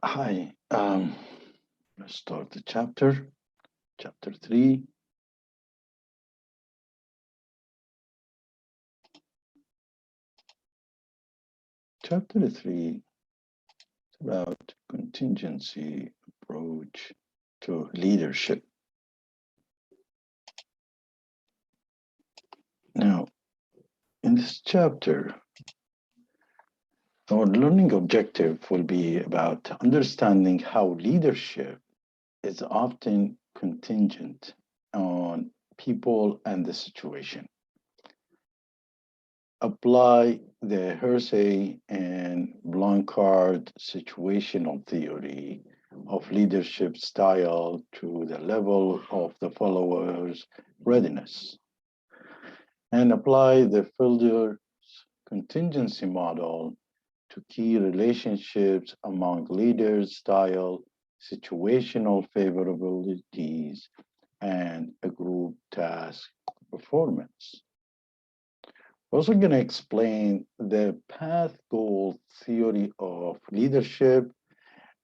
Hi, let's start the chapter 3. Chapter 3 is about contingency approach to leadership. Now, in this chapter, our learning objective will be about understanding how leadership is often contingent on people and the situation. Apply the Hersey and Blanchard situational theory of leadership style to the level of the follower's readiness, and apply the Fielder's contingency model to key relationships among leaders' style, situational favorabilities, and a group task performance. We're also going to explain the path goal theory of leadership,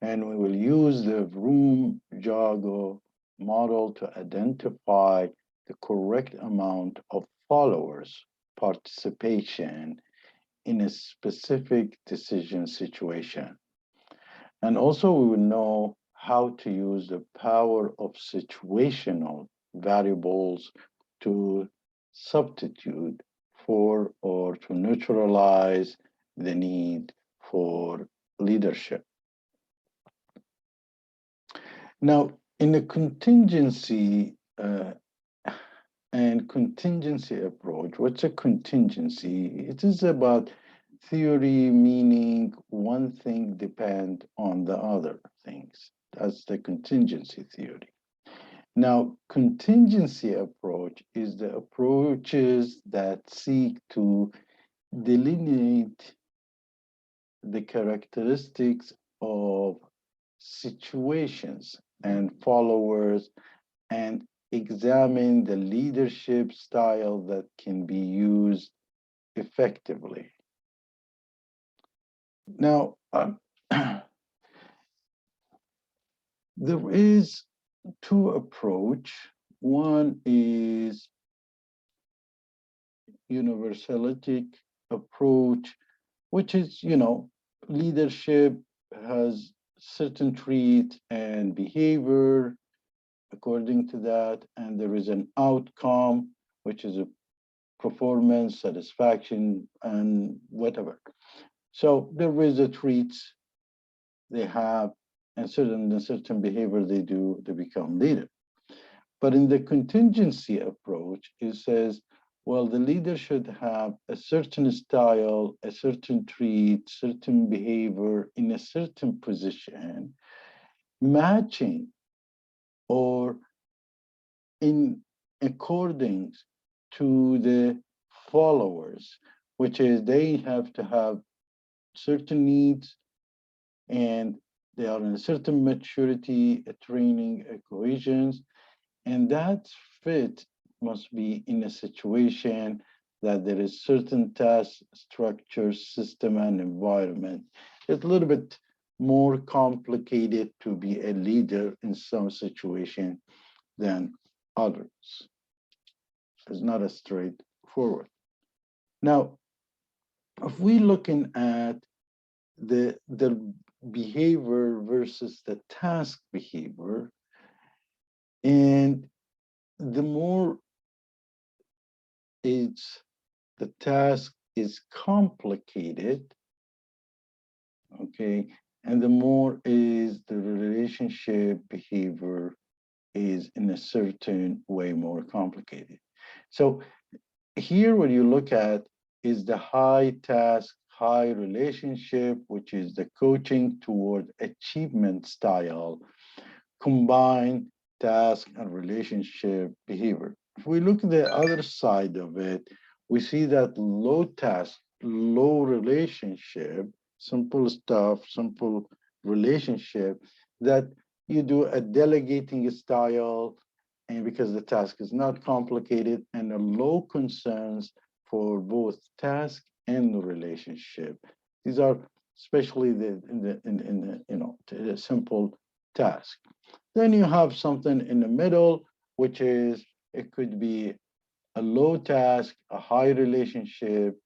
and we will use the Vroom-Jago model to identify the correct amount of followers' participation in a specific decision situation. And also, we will know how to use the power of situational variables to substitute for or to neutralize the need for leadership. Now, in a contingency and contingency approach, what's a contingency? It is about theory meaning one thing depends on the other things. That's the contingency theory. Now, contingency approach is the approaches that seek to delineate the characteristics of situations and followers and examine the leadership style that can be used effectively. Now, there is two approach. One is universalistic approach, which is, leadership has certain traits and behavior according to that, and there is an outcome, which is a performance, satisfaction, and whatever. So there is a traits they have, and certain behavior they do, they become leader. But in the contingency approach, it says, well, the leader should have a certain style, a certain trait, certain behavior in a certain position, matching or in accordance to the followers, which is they have to have certain needs and they are in a certain maturity, a training, a cohesions, and that fit must be in a situation that there is certain task, structure, system, and environment. It's a little bit more complicated to be a leader in some situation than others. It's not as straightforward. Now, if we looking at the behavior versus the task behavior, and the more it's the task is complicated, okay, and the more is the relationship behavior is in a certain way more complicated. So here what you look at is the high task, high relationship, which is the coaching toward achievement style, combined task and relationship behavior. If we look at the other side of it, we see that low task, low relationship, simple stuff, simple relationship, that you do a delegating style, and because the task is not complicated, and a low concerns for both task and the relationship. These are especially a simple task. Then you have something in the middle, which is it could be a low task, a high relationship,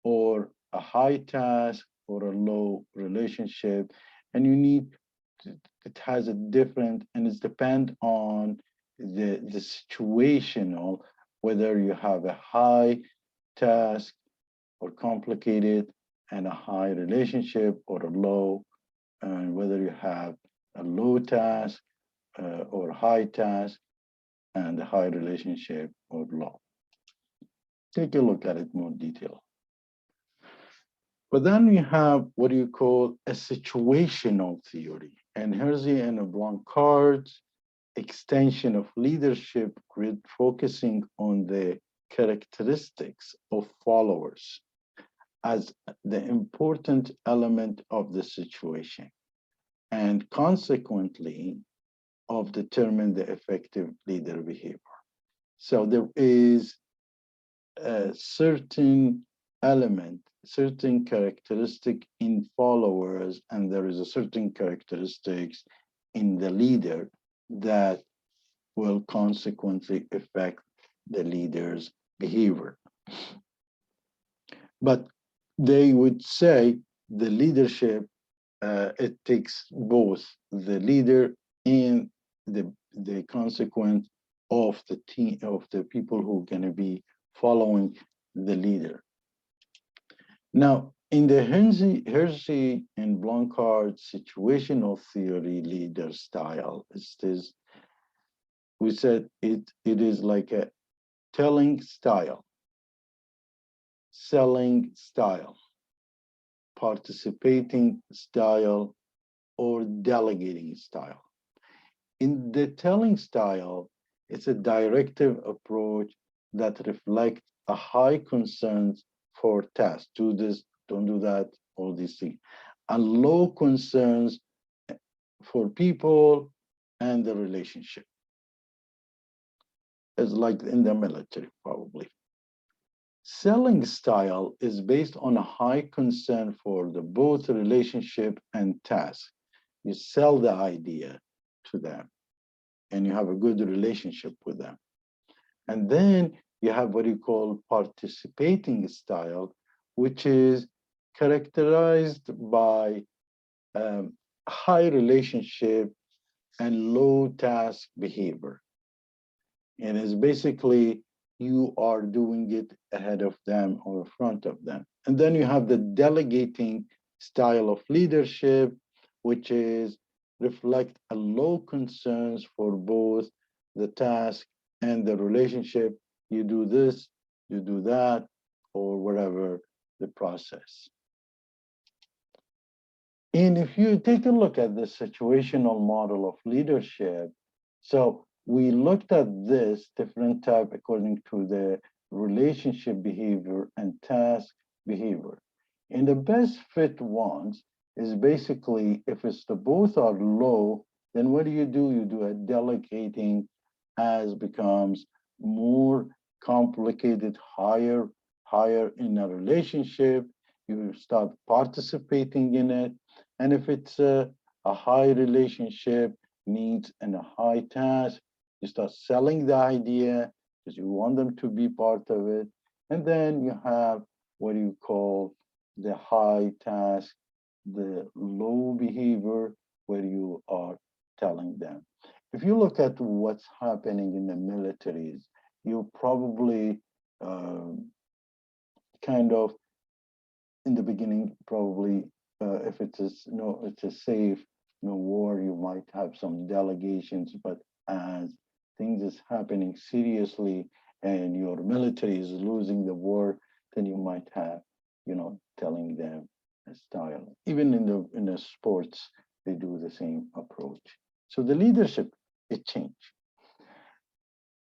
or a high task or a low relationship. And you need it has a different, and it's depend on the situational, whether you have a high task or complicated and a high relationship or a low, and whether you have a low task or high task and a high relationship or low. Take a look at it more detail. But then we have what you call a situational theory. And Hersey and Blancard's extension of leadership grid focusing on the characteristics of followers as the important element of the situation, and consequently of determine the effective leader behavior. So there is a certain element, certain characteristic in followers, and there is a certain characteristics in the leader that will consequently affect the leader's behavior. But they would say the leadership, it takes both the leader and the consequence of the team, of the people who are going to be following the leader. Now, in the Hersey and Blancard situational theory leader style, is this, we said it is like a telling style, selling style, participating style, or delegating style. In the telling style, it's a directive approach that reflects a high concern for tasks. Do this, don't do that, all these things. And low concerns for people and the relationship. It's like in the military, probably. Selling style is based on a high concern for the both relationship and task. You sell the idea to them and you have a good relationship with them. And then you have what you call participating style, which is characterized by high relationship and low task behavior. And it's basically you are doing it ahead of them or in front of them. And then you have the delegating style of leadership, which is reflect a low concerns for both the task and the relationship. You do this, you do that, or whatever the process. And if you take a look at the situational model of leadership, so we looked at this different type according to the relationship behavior and task behavior. And the best fit ones is basically if it's the both are low, then what do? You do a delegating as becomes more complicated, higher in a relationship, you start participating in it. And if it's a high relationship needs and a high task, you start selling the idea because you want them to be part of it. And then you have what you call the high task, the low behavior, where you are telling them. If you look at what's happening in the militaries, you probably kind of in the beginning, probably if it's it's a safe no war, you might have some delegations, but as things is happening seriously and your military is losing the war, then you might have, telling them a style. Even in the sports, they do the same approach. So the leadership, it changed.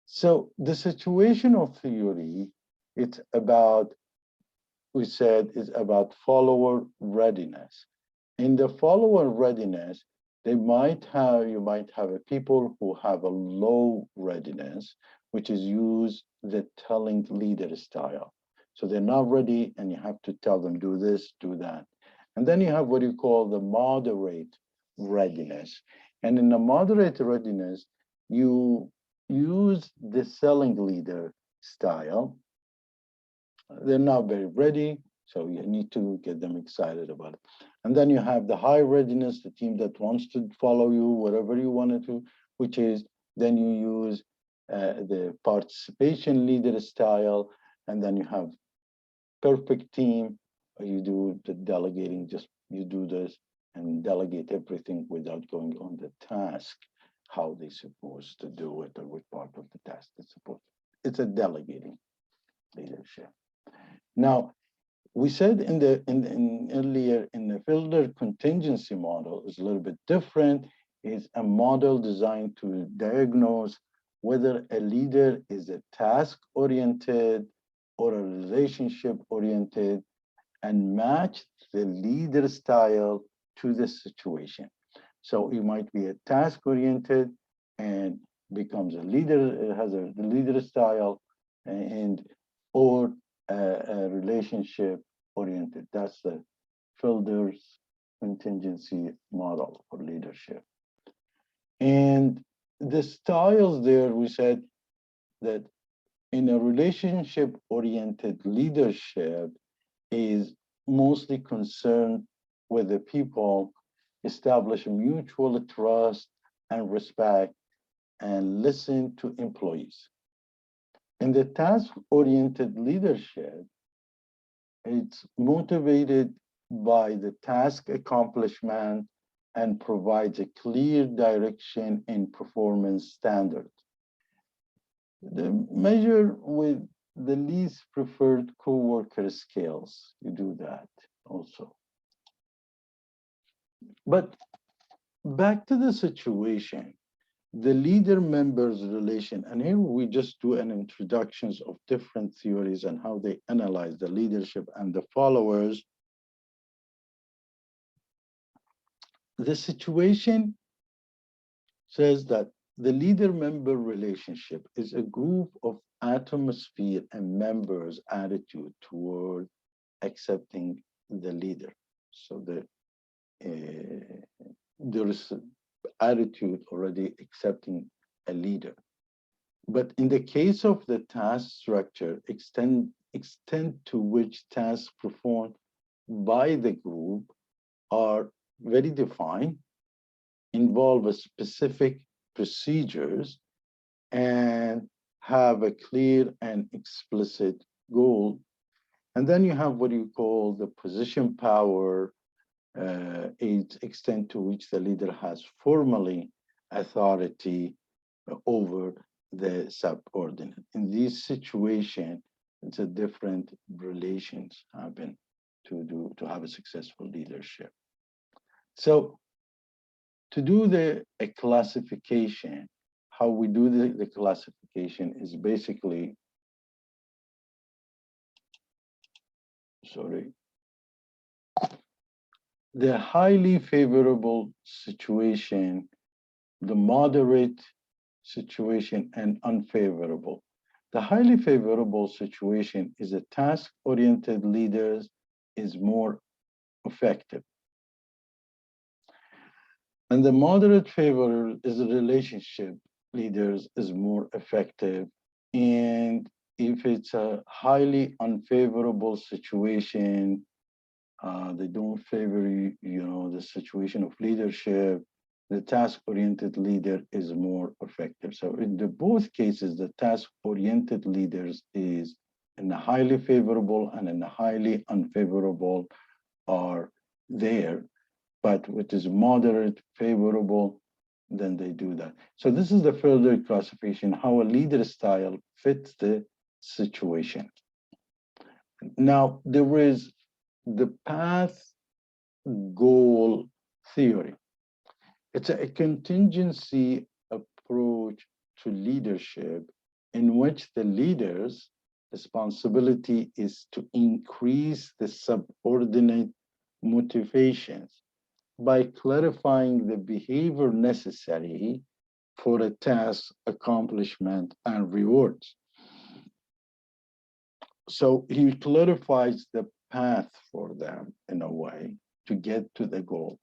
So the situational theory, it's about, we said, is about follower readiness. In the follower readiness, you might have a people who have a low readiness, which is use the telling leader style. So they're not ready and you have to tell them, do this, do that. And then you have what you call the moderate readiness. And in the moderate readiness, you use the selling leader style. They're not very ready, so you need to get them excited about it. And then you have the high readiness, the team that wants to follow you, whatever you want to, which is then you use the participation leader style, and then you have perfect team. You do the delegating, just you do this and delegate everything without going on the task, how they're supposed to do it or what part of the task it's supposed to. It's a delegating leadership. Now, we said in earlier in the filter contingency model is a little bit different. It's a model designed to diagnose whether a leader is a task-oriented or a relationship-oriented and match the leader style to the situation. So it might be a task-oriented and becomes a leader, has a leader style, and or a relationship oriented. That's the Filder's contingency model for leadership. And the styles there, we said that in a relationship oriented leadership is mostly concerned with the people establish mutual trust and respect and listen to employees. In the task-oriented leadership, it's motivated by the task accomplishment and provides a clear direction in performance standards. The measure with the least preferred coworker skills, you do that also. But back to the situation, the leader members relation, and here we just do an introductions of different theories and how they analyze the leadership and the followers. The situation says that the leader member relationship is a group of atmosphere and members' attitude toward accepting the leader. So there is attitude already accepting a leader. But in the case of the task structure, extent to which tasks performed by the group are very defined, involve a specific procedures, and have a clear and explicit goal. And then you have what you call the position power, its extent to which the leader has formally authority over the subordinate. In this situation, it's a different relations happen to have a successful leadership. So to do a classification, how we do the classification is basically, the highly favorable situation, the moderate situation, and unfavorable. The highly favorable situation is a task-oriented leaders is more effective. And the moderate favor is a relationship leaders is more effective. And if it's a highly unfavorable situation, they don't favor the situation of leadership, the task-oriented leader is more effective. So in both cases, the task-oriented leaders is in the highly favorable and in the highly unfavorable are there, but which is moderate, favorable, then they do that. So this is the further classification, how a leader style fits the situation. Now, there is the path goal theory. It's a contingency approach to leadership in which the leader's responsibility is to increase the subordinate motivations by clarifying the behavior necessary for a task accomplishment and rewards. So he clarifies the path for them in a way to get to the goal.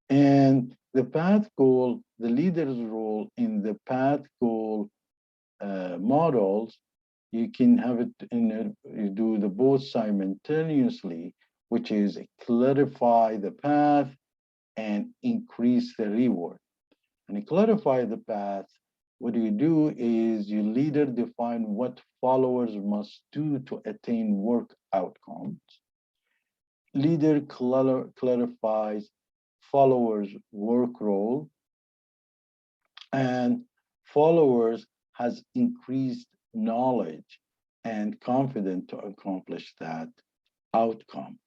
And the path goal, the leader's role in the path goal models, you can have it you do the both simultaneously, which is clarify the path and increase the reward. And you clarify the path, what you do is your leader define what followers must do to attain work outcomes. Leader clarifies followers' work role, and followers has increased knowledge and confidence to accomplish that outcome.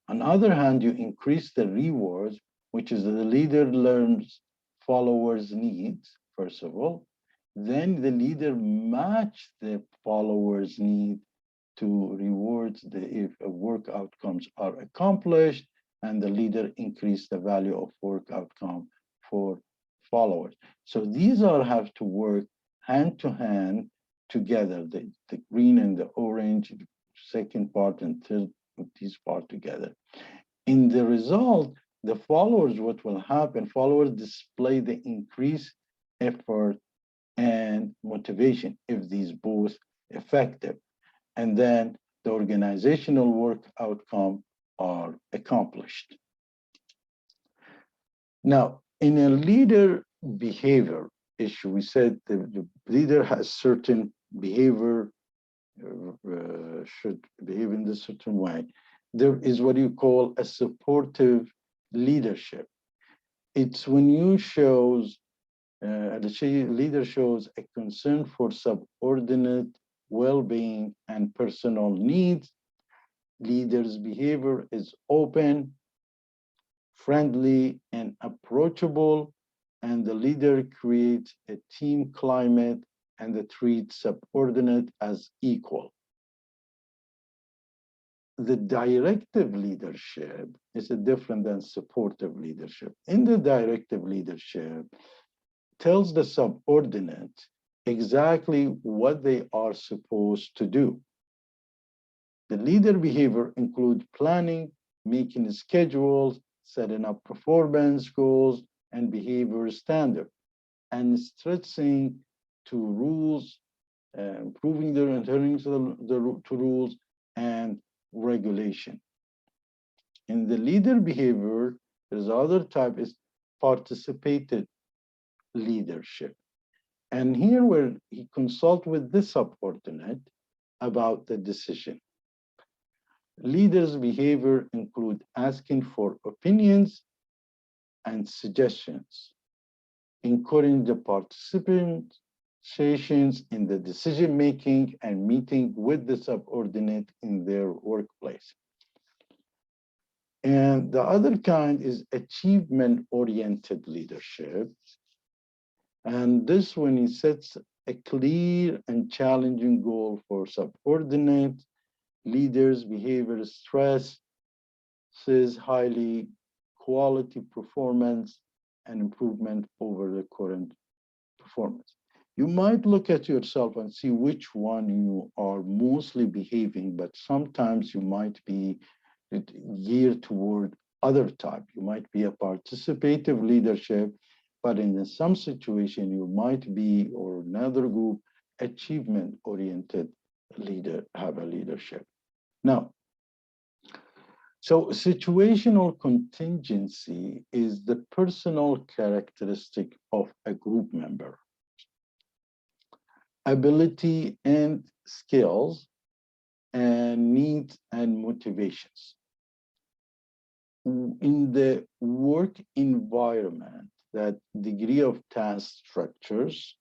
On the other hand, you increase the rewards, which is the leader learns followers' needs, first of all. Then the leader match the followers' need to rewards if work outcomes are accomplished, and the leader increase the value of work outcome for followers. So these all have to work hand to hand together, the green and the orange, the second part and third, these part together. In the result, the followers, what will happen, followers display the increased effort and motivation if these both effective. And then the organizational work outcome are accomplished. Now, in a leader behavior issue, we said the leader has certain behavior, should behave in this certain way. There is what you call a supportive leadership. It's when you shows, the leader shows a concern for subordinate well-being and personal needs. Leader's behavior is open, friendly, and approachable, and the leader creates a team climate and the treats subordinate as equal. The directive leadership is different than supportive leadership. In the directive leadership, tells the subordinate exactly what they are supposed to do. The leader behavior includes planning, making schedules, setting up performance goals and behavior standards, and stretching to rules, improving their adherence to rules and regulation. In the leader behavior, there's other type is participated leadership. And here where he consult with the subordinate about the decision. Leaders' behavior include asking for opinions and suggestions, encouraging the participants in the decision making and meeting with the subordinate in their workplace. And the other kind is achievement-oriented leadership. And this when he sets a clear and challenging goal for subordinate leaders, behavior stress, says highly quality performance and improvement over the current performance. You might look at yourself and see which one you are mostly behaving, but sometimes you might be geared toward other type. You might be a participative leadership, but in some situation you might be, or another group, achievement-oriented leader, have a leadership. Now, so situational contingency is the personal characteristic of a group member. Ability and skills and needs and motivations. In the work environment, that degree of task structures,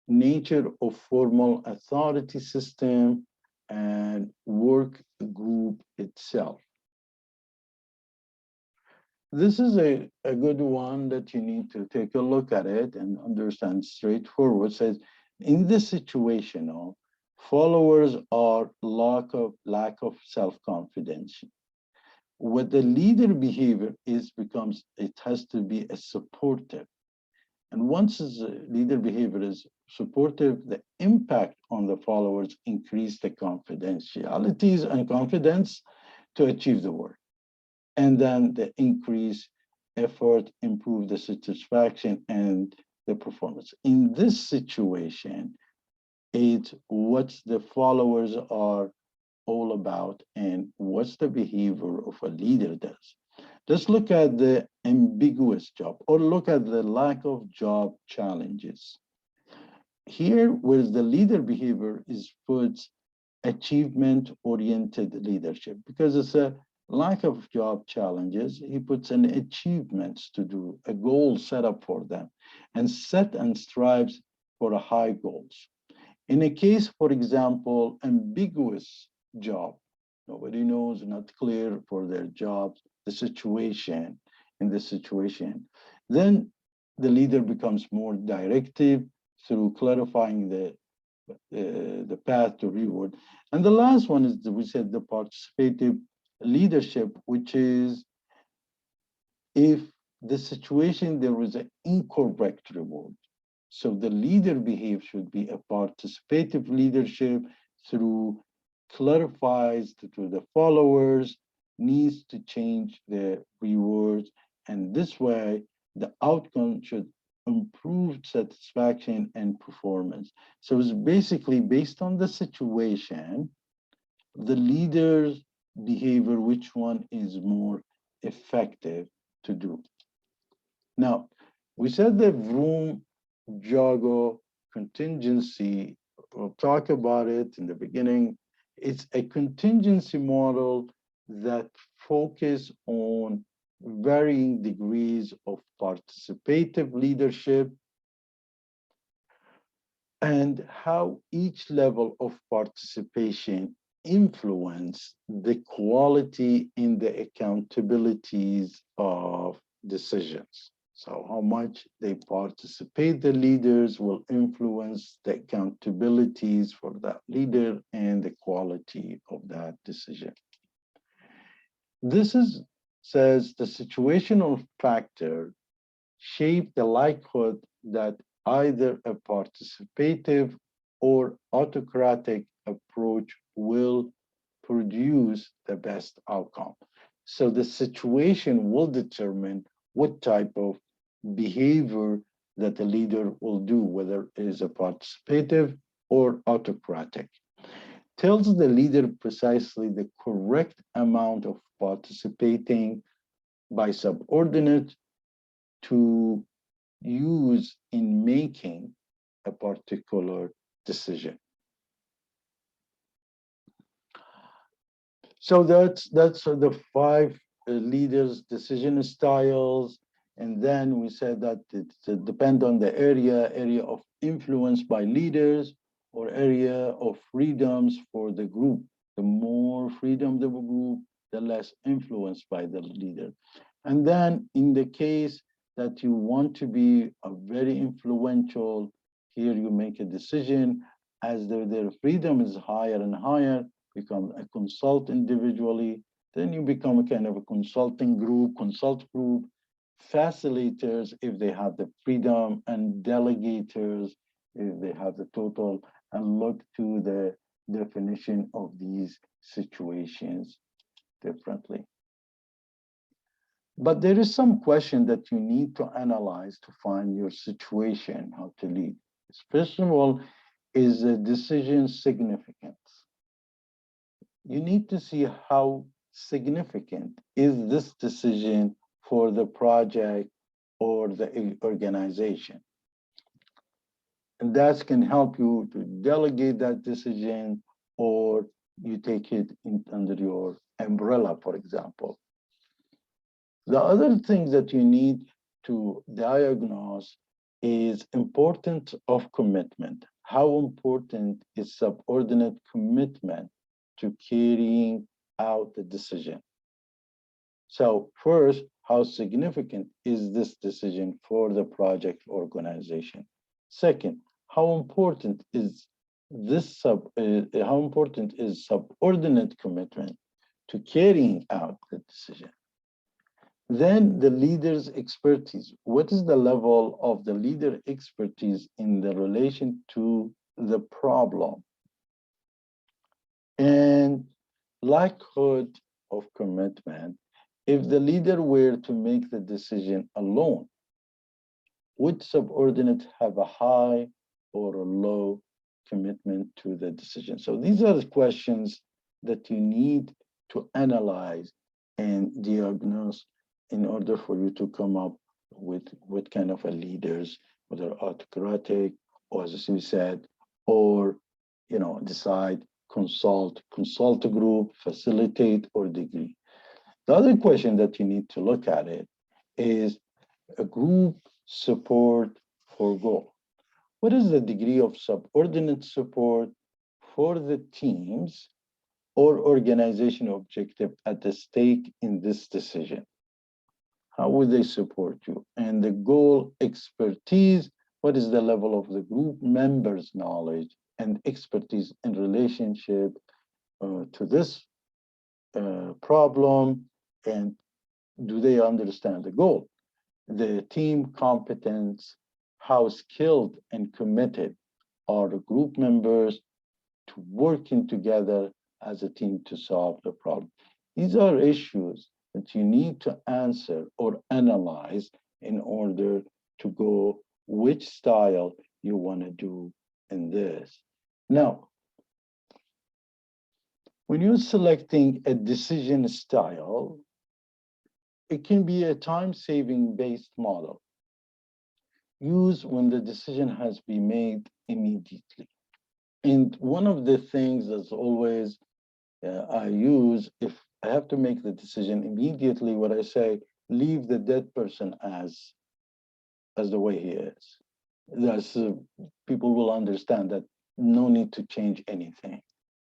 nature of formal authority system, and work group itself. This is a good one that you need to take a look at it and understand straightforward. It says, in this situational, followers are lack of self-confidence. What the leader behavior is becomes, it has to be a supportive. And once the leader behavior is supportive, the impact on the followers increase the confidentialities and confidence to achieve the work. and then the increase effort improve the satisfaction and the performance. In this situation, it's what the followers are all about and what's the behavior of a leader does. Let's look at the ambiguous job or look at the lack of job challenges. Here, where the leader behavior is puts achievement-oriented leadership because it's a lack of job challenges. He puts an achievements to do, a goal set up for them, and set and strives for a high goals. In a case, for example, ambiguous job, nobody knows, not clear for their jobs, the situation, in this situation, then the leader becomes more directive through clarifying the path to reward. And the last one is, we said, the participative leadership, which is if the situation there is an incorrect reward. So the leader behavior should be a participative leadership through clarifies to the followers needs to change the rewards. And this way, the outcome should improve satisfaction and performance. So it's basically based on the situation, the leader's behavior, which one is more effective to do. Now, we said the Vroom Jago contingency, we'll talk about it in the beginning. It's a contingency model that focus on varying degrees of participative leadership and how each level of participation influence the quality in the accountabilities of decisions. So how much they participate, the leaders will influence the accountabilities for that leader and the quality of that decision. This is says the situational factor shape the likelihood that either a participative or autocratic approach will produce the best outcome. So the situation will determine what type of behavior that the leader will do, whether it is a participative or autocratic. Tells the leader precisely the correct amount of participating by subordinate to use in making a particular decision. So that's the five leaders' decision styles. And then we said that it depends on the area of influence by leaders or area of freedoms for the group. The more freedom the group, the less influence by the leader. And then in the case that you want to be a very influential, here you make a decision as their freedom is higher and higher, become a consult individually, then you become a kind of a consulting group, consult group, facilitators if they have the freedom, and delegators if they have the total, and look to the definition of these situations differently. But there is some question that you need to analyze to find your situation, how to lead. First of all, is the decision significant? You need to see how significant is this decision for the project or the organization. And that can help you to delegate that decision, or you take it under your umbrella, for example. The other thing that you need to diagnose is importance of commitment. How important is subordinate commitment to carrying out the decision? So first, how significant is this decision for the project organization? Second, how important is subordinate commitment to carrying out the decision? Then the leader's expertise. What is the level of the leader expertise in the relation to the problem? And likelihood of commitment If the leader were to make the decision alone, would subordinates have a high or a low commitment to the decision? So these are the questions that you need to analyze and diagnose in order for you to come up with what kind of a leaders, whether autocratic, or as we said, or decide, consult a group, facilitate, or degree. The other question that you need to look at it is a group support for goal. What is the degree of subordinate support for the teams or organization objective at the stake in this decision? How will they support you? And the goal expertise, what is the level of the group members' knowledge and expertise in relationship to this problem? And do they understand the goal? The team competence, how skilled and committed are the group members to working together as a team to solve the problem. These are issues that you need to answer or analyze in order to go which style you want to do in this. Now, when you're selecting a decision style, it can be a time-saving based model used when the decision has been made immediately. And one of the things that's always I use, if I have to make the decision immediately, what I say, leave the dead person as the way he is. That's people will understand that no need to change anything.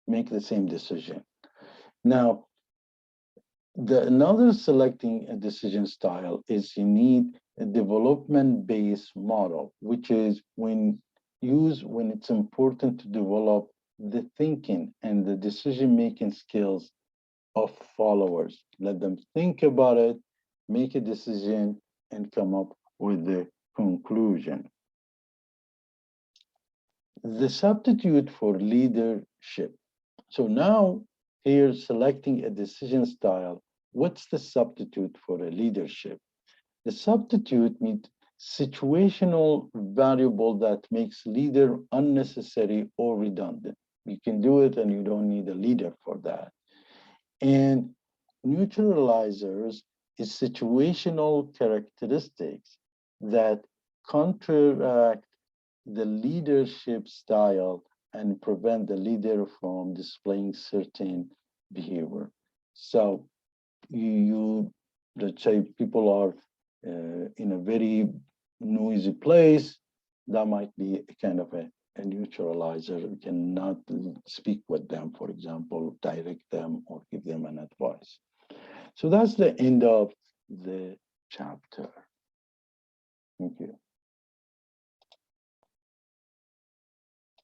Make the same decision. Now, another selecting a decision style is you need a development-based model, which is when it's important to develop the thinking and the decision-making skills of followers. Let them think about it, make a decision, and come up with the conclusion. The substitute for leadership. So now here selecting a decision style, what's the substitute for a leadership? The substitute means situational variable that makes leader unnecessary or redundant. You can do it and you don't need a leader for that. And neutralizers is situational characteristics that counteract the leadership style and prevent the leader from displaying certain behavior. So let's say people are in a very noisy place, that might be a kind of a neutralizer. You cannot speak with them, for example, direct them or give them an advice. So that's the end of the chapter. Thank you.